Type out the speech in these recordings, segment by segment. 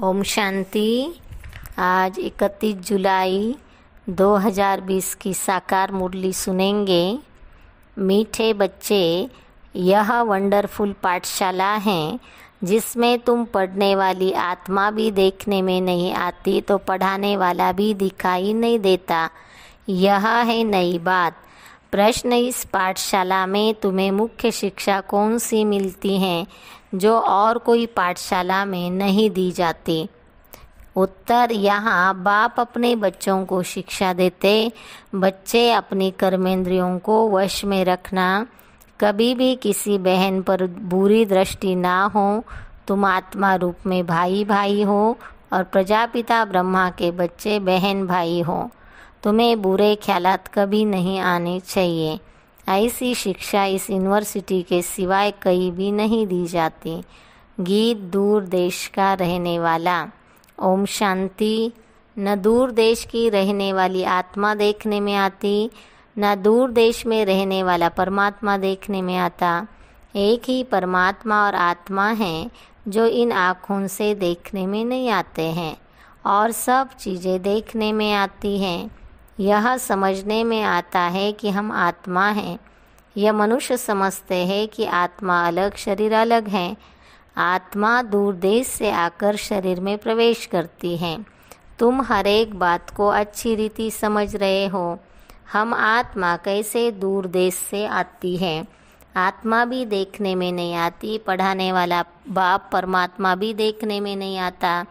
ओम शांति। आज 31 जुलाई 2020 की साकार मुरली सुनेंगे। मीठे बच्चे, यह वंडरफुल पाठशाला है जिसमें तुम पढ़ने वाली आत्मा भी देखने में नहीं आती तो पढ़ाने वाला भी दिखाई नहीं देता। यह है नई बात। प्रश्न, इस पाठशाला में तुम्हें मुख्य शिक्षा कौन सी मिलती है जो और कोई पाठशाला में नहीं दी जाती? उत्तर, यहाँ बाप अपने बच्चों को शिक्षा देते। बच्चे अपनी कर्मेंद्रियों को वश में रखना, कभी भी किसी बहन पर बुरी दृष्टि ना हो। तुम आत्मा रूप में भाई भाई हो और प्रजापिता ब्रह्मा के बच्चे बहन भाई हो। तुम्हें बुरे ख्यालात कभी नहीं आने चाहिए। ऐसी शिक्षा इस यूनिवर्सिटी के सिवाय कहीं भी नहीं दी जाती। गीत दूर देश का रहने वाला। ओम शांति। न दूर देश की रहने वाली आत्मा देखने में आती, न दूर देश में रहने वाला परमात्मा देखने में आता। एक ही परमात्मा और आत्मा हैं जो इन आँखों से देखने में नहीं आते हैं और सब चीज़ें देखने में आती हैं। यह समझने में आता है कि हम आत्मा हैं। यह मनुष्य समझते हैं कि आत्मा अलग, शरीर अलग है। आत्मा दूर देश से आकर शरीर में प्रवेश करती है। तुम हर एक बात को अच्छी रीति समझ रहे हो। हम आत्मा कैसे दूर देश से आती है। आत्मा भी देखने में नहीं आती, पढ़ाने वाला बाप परमात्मा भी देखने में नहीं आता।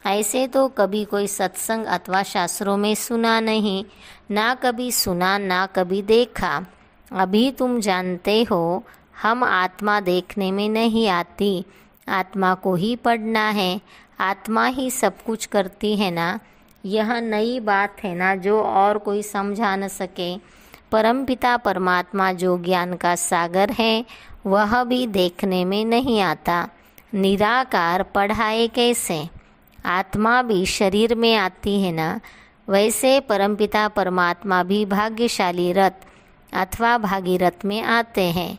ऐसे तो कभी कोई सत्संग अथवा शास्त्रों में सुना नहीं, ना कभी सुना ना कभी देखा। अभी तुम जानते हो हम आत्मा देखने में नहीं आती, आत्मा को ही पढ़ना है। आत्मा ही सब कुछ करती है ना। यह नई बात है ना जो और कोई समझा न सके। परमपिता परमात्मा जो ज्ञान का सागर है वह भी देखने में नहीं आता। निराकार पढ़ाए कैसे? आत्मा भी शरीर में आती है ना। वैसे परमपिता परमात्मा भी भाग्यशाली रथ अथवा भागीरथ में आते हैं।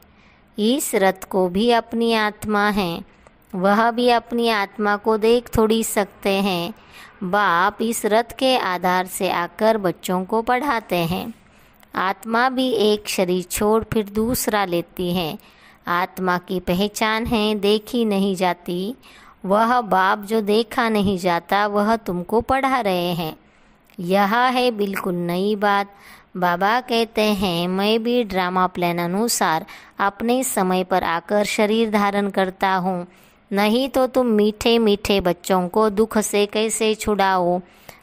इस रथ को भी अपनी आत्मा है, वह भी अपनी आत्मा को देख थोड़ी सकते हैं। बाप इस रथ के आधार से आकर बच्चों को पढ़ाते हैं। आत्मा भी एक शरीर छोड़ फिर दूसरा लेती है। आत्मा की पहचान है देखी नहीं जाती। वह बाप जो देखा नहीं जाता वह तुमको पढ़ा रहे हैं। यह है बिल्कुल नई बात। बाबा कहते हैं मैं भी ड्रामा प्लान अनुसार अपने समय पर आकर शरीर धारण करता हूँ, नहीं तो तुम मीठे मीठे बच्चों को दुख से कैसे छुड़ाओ।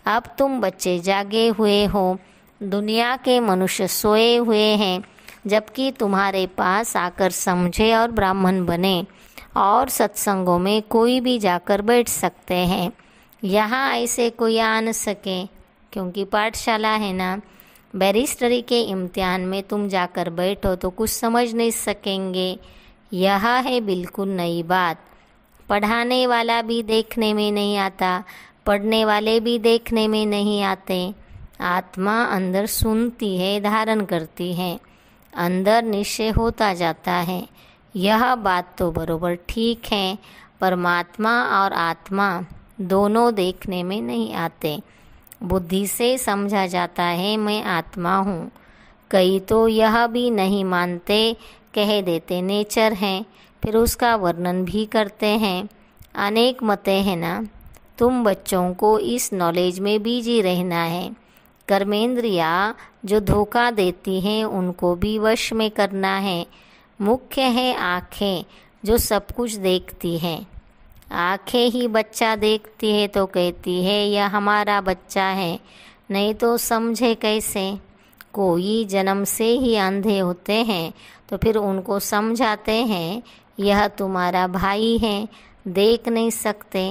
अब तुम बच्चे जागे हुए हो, दुनिया के मनुष्य सोए हुए हैं, जबकि तुम्हारे पास आकर समझे और ब्राह्मण बने और सत्संगों में कोई भी जाकर बैठ सकते हैं। यहाँ ऐसे कोई आ न सके क्योंकि पाठशाला है ना। बैरिस्टरी के इम्तिहान में तुम जाकर बैठो तो कुछ समझ नहीं सकेंगे। यह है बिल्कुल नई बात। पढ़ाने वाला भी देखने में नहीं आता, पढ़ने वाले भी देखने में नहीं आते। आत्मा अंदर सुनती है, धारण करती है, अंदर निश्चय होता जाता है। यह बात तो बरोबर ठीक है। परमात्मा और आत्मा दोनों देखने में नहीं आते। बुद्धि से समझा जाता है मैं आत्मा हूँ। कई तो यह भी नहीं मानते, कह देते नेचर है, फिर उसका वर्णन भी करते हैं। अनेक मतें हैं ना। तुम बच्चों को इस नॉलेज में बिजी रहना है। कर्मेंद्रिया जो धोखा देती हैं उनको भी वश में करना है। मुख्य है आँखें जो सब कुछ देखती हैं। आँखें ही बच्चा देखती है तो कहती है यह हमारा बच्चा है, नहीं तो समझे कैसे। कोई जन्म से ही अंधे होते हैं तो फिर उनको समझाते हैं यह तुम्हारा भाई है, देख नहीं सकते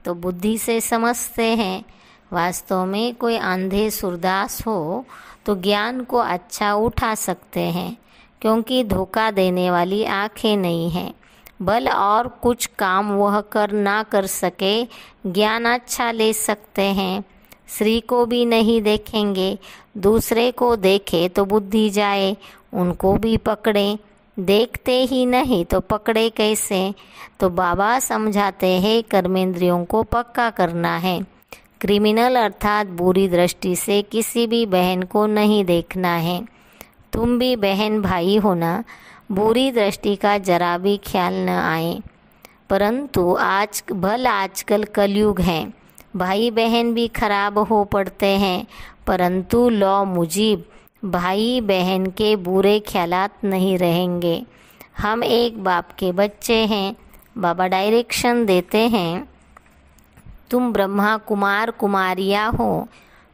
तो बुद्धि से समझते हैं। वास्तव में कोई अंधे सुरदास हो तो ज्ञान को अच्छा उठा सकते हैं, क्योंकि धोखा देने वाली आँखें नहीं हैं। बल और कुछ काम वह कर ना कर सके, ज्ञान अच्छा ले सकते हैं। श्री को भी नहीं देखेंगे, दूसरे को देखे तो बुद्धि जाए, उनको भी पकड़े। देखते ही नहीं तो पकड़े कैसे। तो बाबा समझाते हैं कर्मेंद्रियों को पक्का करना है। क्रिमिनल अर्थात बुरी दृष्टि से किसी भी बहन को नहीं देखना है। तुम भी बहन भाई हो ना, बुरी दृष्टि का जरा भी ख्याल न आए। परंतु आजकल कलयुग है, भाई बहन भी खराब हो पड़ते हैं, परंतु लौ मुजीब भाई बहन के बुरे ख्यालात नहीं रहेंगे। हम एक बाप के बच्चे हैं। बाबा डायरेक्शन देते हैं, तुम ब्रह्मा कुमार कुमारियाँ हो,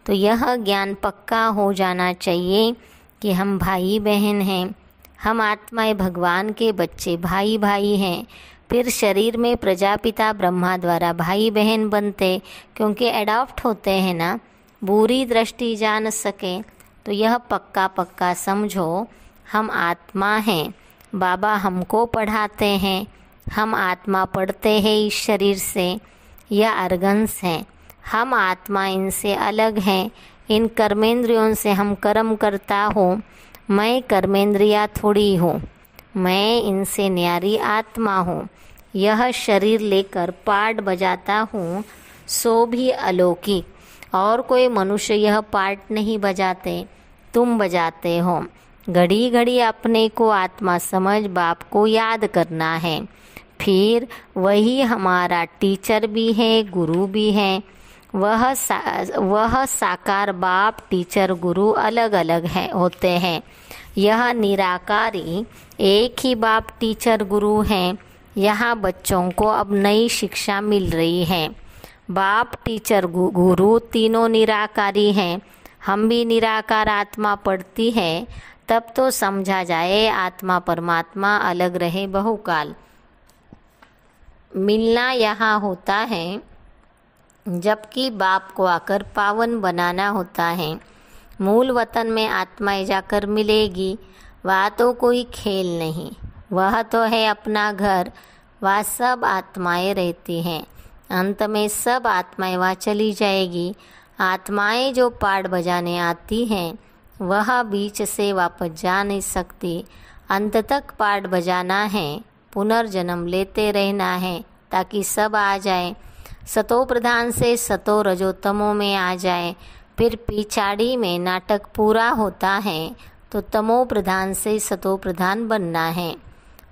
तो यह ज्ञान पक्का हो जाना चाहिए कि हम भाई बहन हैं। हम आत्माएं भगवान के बच्चे भाई भाई हैं। फिर शरीर में प्रजापिता ब्रह्मा द्वारा भाई बहन बनते, क्योंकि एडॉप्ट होते हैं ना। बुरी दृष्टि जान सके तो यह पक्का पक्का समझो, हम आत्मा हैं। बाबा हमको पढ़ाते हैं, हम आत्मा पढ़ते हैं इस शरीर से। यह अर्गन्स हैं, हम आत्मा इनसे अलग हैं। इन कर्मेंद्रियों से हम कर्म करता हूँ। मैं कर्मेंद्रिया थोड़ी हूँ, मैं इनसे न्यारी आत्मा हूँ। यह शरीर लेकर पार्ट बजाता हूँ, सो भी अलौकिक। और कोई मनुष्य यह पार्ट नहीं बजाते, तुम बजाते हो। घड़ी घड़ी अपने को आत्मा समझ बाप को याद करना है। फिर वही हमारा टीचर भी है, गुरु भी है। वह साकार बाप टीचर गुरु अलग अलग होते हैं। यह निराकारी एक ही बाप टीचर गुरु हैं। यहाँ बच्चों को अब नई शिक्षा मिल रही है। बाप टीचर गुरु तीनों निराकारी हैं। हम भी निराकार आत्मा पढ़ती है, तब तो समझा जाए आत्मा परमात्मा अलग रहे बहुकाल। मिलना यहाँ होता है, जबकि बाप को आकर पावन बनाना होता है। मूल वतन में आत्माएं जाकर मिलेगी, वह तो कोई खेल नहीं, वह तो है अपना घर। वह सब आत्माएं रहती हैं, अंत में सब आत्माएं वहाँ चली जाएगी। आत्माएं जो पाठ बजाने आती हैं, वह बीच से वापस जा नहीं सकती। अंत तक पाठ बजाना है, पुनर्जन्म लेते रहना है, ताकि सब आ जाए। सतो प्रधान से सतो रजोतमो में आ जाए। फिर पिछाड़ी में नाटक पूरा होता है, तो तमो प्रधान से सतो प्रधान बनना है।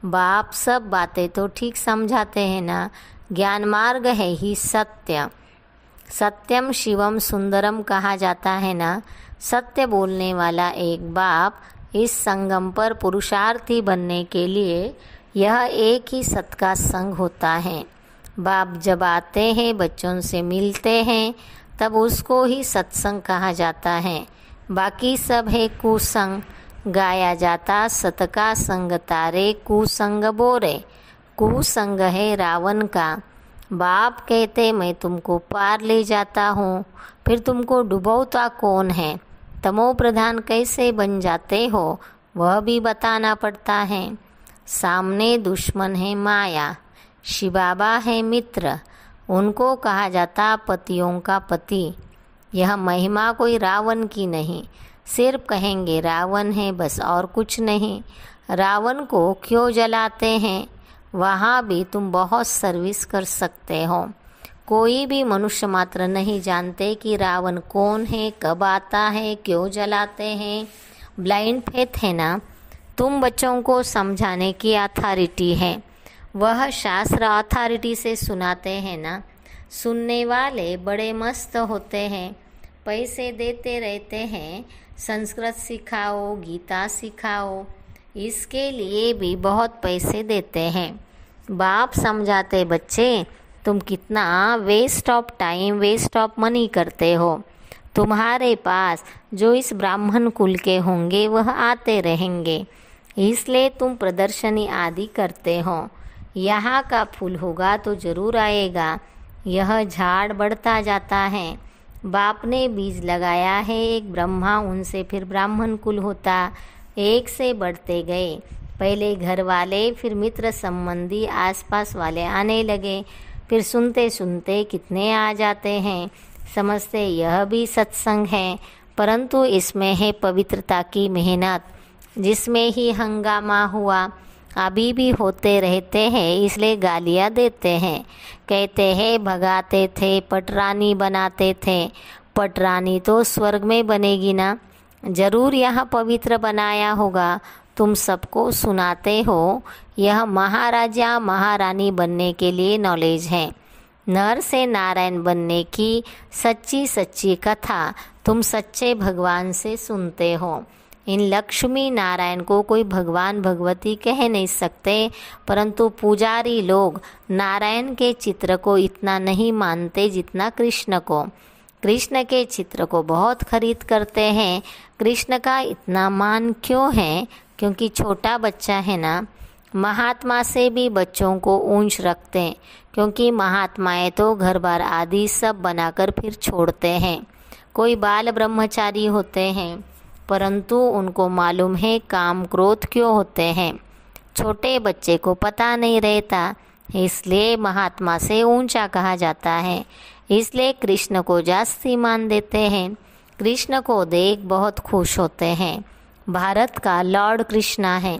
बाप सब बातें तो ठीक समझाते हैं ना। ज्ञान मार्ग है ही सत्य। सत्यम शिवम सुंदरम कहा जाता है ना। सत्य बोलने वाला एक बाप इस संगम पर पुरुषार्थी बनने के लिए यह एक ही सत का संग होता है। बाप जब आते हैं, बच्चों से मिलते हैं, तब उसको ही सत्संग कहा जाता है। बाकी सब है कुसंग। गाया जाता सत का संग तारे, कुसंग बोरे। कुसंग है रावण का। बाप कहते मैं तुमको पार ले जाता हूँ, फिर तुमको डुबोता कौन है। तमो प्रधान कैसे बन जाते हो, वह भी बताना पड़ता है। सामने दुश्मन है माया, शिव बाबा है मित्र। उनको कहा जाता पतियों का पति। यह महिमा कोई रावण की नहीं, सिर्फ कहेंगे रावण है बस, और कुछ नहीं। रावण को क्यों जलाते हैं, वहाँ भी तुम बहुत सर्विस कर सकते हो। कोई भी मनुष्य मात्र नहीं जानते कि रावण कौन है, कब आता है, क्यों जलाते हैं। ब्लाइंड फेथ है ना। तुम बच्चों को समझाने की अथॉरिटी है। वह शास्त्र अथॉरिटी से सुनाते हैं ना। सुनने वाले बड़े मस्त होते हैं, पैसे देते रहते हैं, संस्कृत सिखाओ, गीता सिखाओ, इसके लिए भी बहुत पैसे देते हैं। बाप समझाते बच्चे तुम कितना waste of time, waste of money करते हो। तुम्हारे पास जो इस ब्राह्मण कुल के होंगे वह आते रहेंगे, इसलिए तुम प्रदर्शनी आदि करते हो। यहाँ का फूल होगा तो जरूर आएगा। यह झाड़ बढ़ता जाता है। बाप ने बीज लगाया है एक ब्रह्मा, उनसे फिर ब्राह्मण कुल होता। एक से बढ़ते गए, पहले घर वाले, फिर मित्र संबंधी, आसपास वाले आने लगे। फिर सुनते सुनते कितने आ जाते हैं। समझते यह भी सत्संग है, परंतु इसमें है पवित्रता की मेहनत। जिसमें ही हंगामा हुआ, अभी भी होते रहते हैं, इसलिए गालियाँ देते हैं। कहते हैं भगाते थे, पटरानी बनाते थे। पटरानी तो स्वर्ग में बनेगी ना, जरूर यहाँ पवित्र बनाया होगा। तुम सबको सुनाते हो, यह महाराजा महारानी बनने के लिए नॉलेज है। नर से नारायण बनने की सच्ची सच्ची कथा तुम सच्चे भगवान से सुनते हो। इन लक्ष्मी नारायण को कोई भगवान भगवती कह नहीं सकते, परंतु पुजारी लोग नारायण के चित्र को इतना नहीं मानते जितना कृष्ण को। कृष्ण के चित्र को बहुत खरीद करते हैं। कृष्ण का इतना मान क्यों है? क्योंकि छोटा बच्चा है ना। महात्मा से भी बच्चों को ऊंच रखते हैं, क्योंकि महात्माएं तो घर बार आदि सब बनाकर फिर छोड़ते हैं। कोई बाल ब्रह्मचारी होते हैं, परंतु उनको मालूम है काम क्रोध क्यों होते हैं। छोटे बच्चे को पता नहीं रहता, इसलिए महात्मा से ऊंचा कहा जाता है। इसलिए कृष्ण को जास्ती मान देते हैं। कृष्ण को देख बहुत खुश होते हैं। भारत का लॉर्ड कृष्णा है।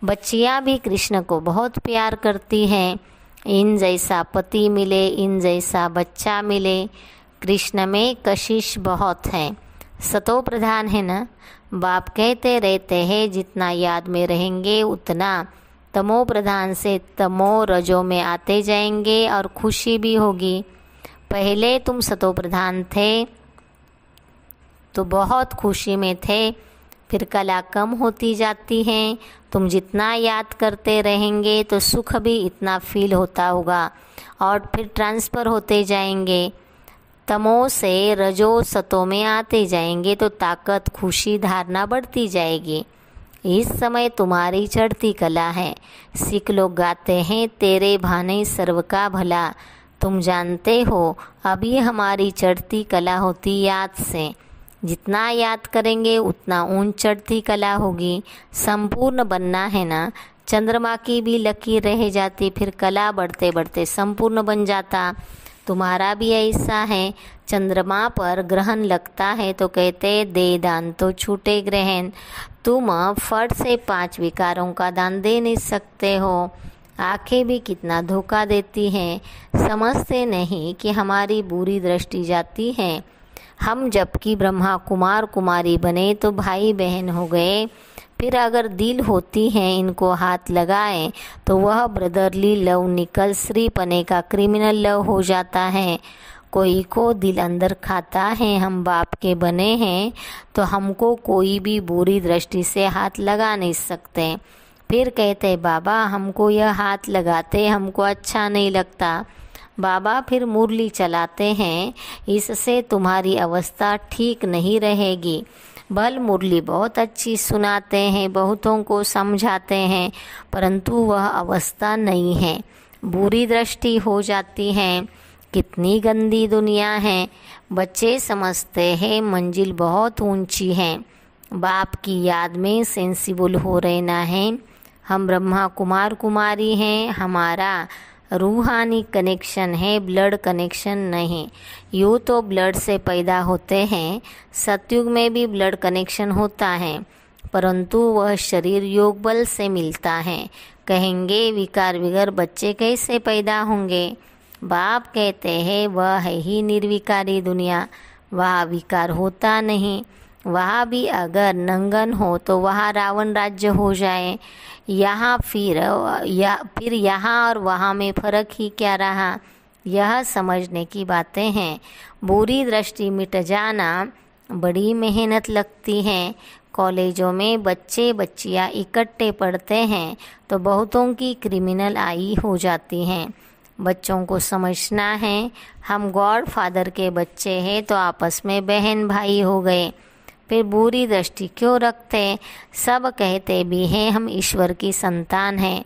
बच्चियां भी कृष्ण को बहुत प्यार करती हैं। इन जैसा पति मिले, इन जैसा बच्चा मिले। कृष्ण में कशिश बहुत है। सतो प्रधान है ना। बाप कहते रहते हैं जितना याद में रहेंगे उतना तमो प्रधान से तमो रजो में आते जाएंगे और खुशी भी होगी। पहले तुम सतो प्रधान थे तो बहुत खुशी में थे, फिर कला कम होती जाती है। तुम जितना याद करते रहेंगे तो सुख भी इतना फील होता होगा और फिर ट्रांसफ़र होते जाएंगे। तमो से रजो सतो में आते जाएंगे तो ताकत, खुशी, धारणा बढ़ती जाएगी। इस समय तुम्हारी चढ़ती कला है। सिख लोग गाते हैं तेरे भाने सर्व का भला। तुम जानते हो अभी हमारी चढ़ती कला होती याद से। जितना याद करेंगे उतना ऊंच चढ़ती कला होगी। संपूर्ण बनना है ना। चंद्रमा की भी लकीर रह जाती, फिर कला बढ़ते बढ़ते संपूर्ण बन जाता। तुम्हारा भी ऐसा है। चंद्रमा पर ग्रहण लगता है तो कहते दे दान तो छूटे ग्रहण। तुम फट से 5 विकारों का दान दे नहीं सकते हो। आंखें भी कितना धोखा देती हैं, समझते नहीं कि हमारी बुरी दृष्टि जाती है। हम जबकि ब्रह्मा कुमार कुमारी बने तो भाई बहन हो गए, फिर अगर दिल होती हैं इनको हाथ लगाएं तो वह ब्रदरली लव निकल स्त्रीपने का क्रिमिनल लव हो जाता है। कोई को दिल अंदर खाता है हम बाप के बने हैं तो हमको कोई भी बुरी दृष्टि से हाथ लगा नहीं सकते। फिर कहते बाबा हमको यह हाथ लगाते हमको अच्छा नहीं लगता। बाबा फिर मुरली चलाते हैं, इससे तुम्हारी अवस्था ठीक नहीं रहेगी। भल मुरली बहुत अच्छी सुनाते हैं, बहुतों को समझाते हैं, परंतु वह अवस्था नहीं है। बुरी दृष्टि हो जाती है। कितनी गंदी दुनिया है। बच्चे समझते हैं मंजिल बहुत ऊंची है। बाप की याद में सेंसिबल हो रहना है। हम ब्रह्मा कुमार कुमारी हैं। हमारा रूहानी कनेक्शन है, ब्लड कनेक्शन नहीं। यूँ तो ब्लड से पैदा होते हैं, सतयुग में भी ब्लड कनेक्शन होता है, परंतु वह शरीर योग बल से मिलता है। कहेंगे विकार विगर बच्चे कैसे पैदा होंगे? बाप कहते हैं वह है ही निर्विकारी दुनिया, वहाँ विकार होता नहीं। वहाँ भी अगर नंगन हो तो वहाँ रावण राज्य हो जाए। यहाँ फिर यहाँ और वहाँ में फ़र्क ही क्या रहा? यह समझने की बातें हैं। बुरी दृष्टि मिट जाना बड़ी मेहनत लगती है। कॉलेजों में बच्चे बच्चियाँ इकट्ठे पढ़ते हैं तो बहुतों की क्रिमिनल आई हो जाती हैं। बच्चों को समझना है हम गॉड फादर के बच्चे हैं तो आपस में बहन भाई हो गए। फिर बुरी दृष्टि क्यों रखते? सब कहते भी हैं हम ईश्वर की संतान हैं।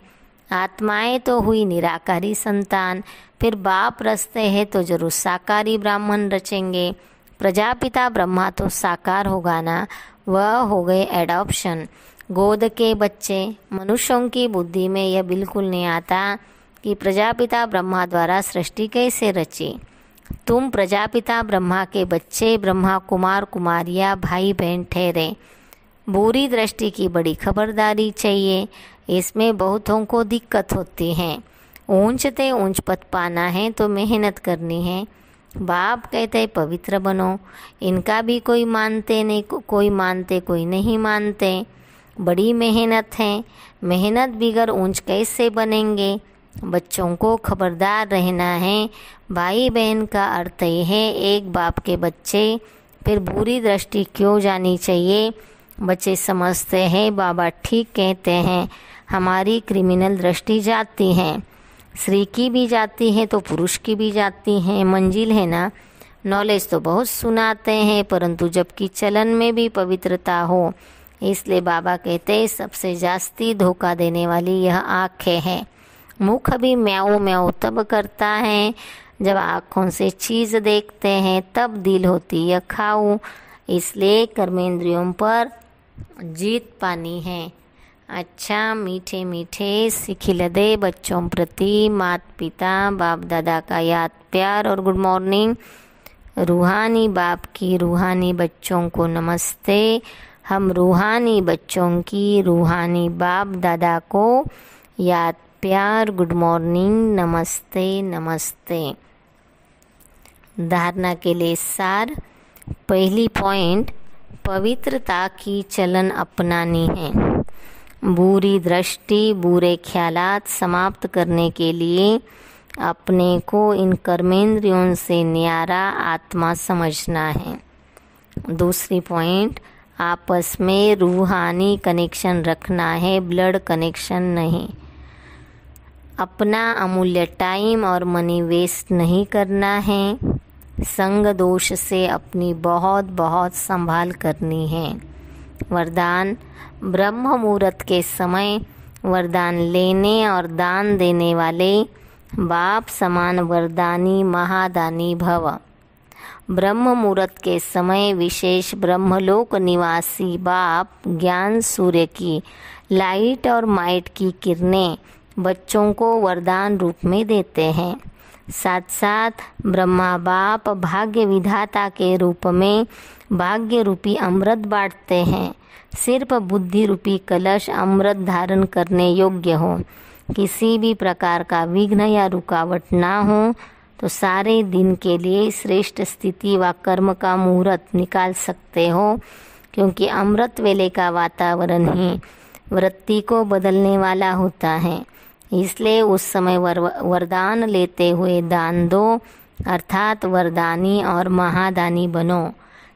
आत्माएं तो हुई निराकारी संतान। फिर बाप रचते हैं तो जरूर साकारी ब्राह्मण रचेंगे। प्रजापिता ब्रह्मा तो साकार होगा ना, वह हो गए एडॉप्शन, गोद के बच्चे। मनुष्यों की बुद्धि में यह बिल्कुल नहीं आता कि प्रजापिता ब्रह्मा द्वारा सृष्टि कैसे रची। तुम प्रजापिता ब्रह्मा के बच्चे, ब्रह्मा कुमार कुमारियाँ भाई बहन ठहरे। बुरी दृष्टि की बड़ी खबरदारी चाहिए, इसमें बहुतों को दिक्कत होती है। ऊंचते ऊंच पद पाना है तो मेहनत करनी है। बाप कहते पवित्र बनो, इनका भी कोई मानते नहीं, कोई मानते कोई नहीं मानते। बड़ी मेहनत है, मेहनत बिगर ऊंच कैसे बनेंगे। बच्चों को खबरदार रहना है। भाई बहन का अर्थ यह है एक बाप के बच्चे, फिर बुरी दृष्टि क्यों जानी चाहिए। बच्चे समझते हैं बाबा ठीक कहते हैं, हमारी क्रिमिनल दृष्टि जाती है। स्त्री की भी जाती है तो पुरुष की भी जाती है, मंजिल है ना। नॉलेज तो बहुत सुनाते हैं, परंतु जबकि चलन में भी पवित्रता हो। इसलिए बाबा कहते हैं सबसे जास्ती धोखा देने वाली यह आँखें है। मुख भी म्याऊ म्याऊ तब करता है जब आँखों से चीज़ देखते हैं, तब दिल होती है खाऊं। इसलिए कर्मेंद्रियों पर जीत पानी है। अच्छा, मीठे मीठे सिखिलदे बच्चों प्रति माता पिता बाप दादा का याद प्यार और गुड मॉर्निंग। रूहानी बाप की रूहानी बच्चों को नमस्ते। हम रूहानी बच्चों की रूहानी बाप दादा को याद प्यार गुड मॉर्निंग, नमस्ते नमस्ते। धारणा के लिए सार। पहली पॉइंट, पवित्रता की चलन अपनानी है। बुरी दृष्टि बुरे ख्यालात समाप्त करने के लिए अपने को इन कर्मेंद्रियों से न्यारा आत्मा समझना है। दूसरी पॉइंट, आपस में रूहानी कनेक्शन रखना है, ब्लड कनेक्शन नहीं। अपना अमूल्य टाइम और मनी वेस्ट नहीं करना है। संग दोष से अपनी बहुत बहुत संभाल करनी है। वरदान, ब्रह्म मुहूर्त के समय वरदान लेने और दान देने वाले बाप समान वरदानी महादानी भव। ब्रह्म मुहूर्त के समय विशेष ब्रह्मलोक निवासी बाप ज्ञान सूर्य की लाइट और माइट की किरणें बच्चों को वरदान रूप में देते हैं। साथ साथ ब्रह्मा बाप भाग्य विधाता के रूप में भाग्य रूपी अमृत बांटते हैं। सिर्फ बुद्धि रूपी कलश अमृत धारण करने योग्य हो, किसी भी प्रकार का विघ्न या रुकावट ना हो तो सारे दिन के लिए श्रेष्ठ स्थिति व कर्म का मुहूर्त निकाल सकते हो, क्योंकि अमृत वेले का वातावरण ही वृत्ति को बदलने वाला होता है। इसलिए उस समय वरदान लेते हुए दान दो, अर्थात वरदानी और महादानी बनो।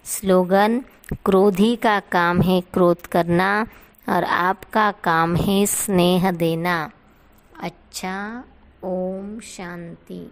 स्लोगन, क्रोधी का काम है क्रोध करना और आपका काम है स्नेह देना। अच्छा, ओम शांति।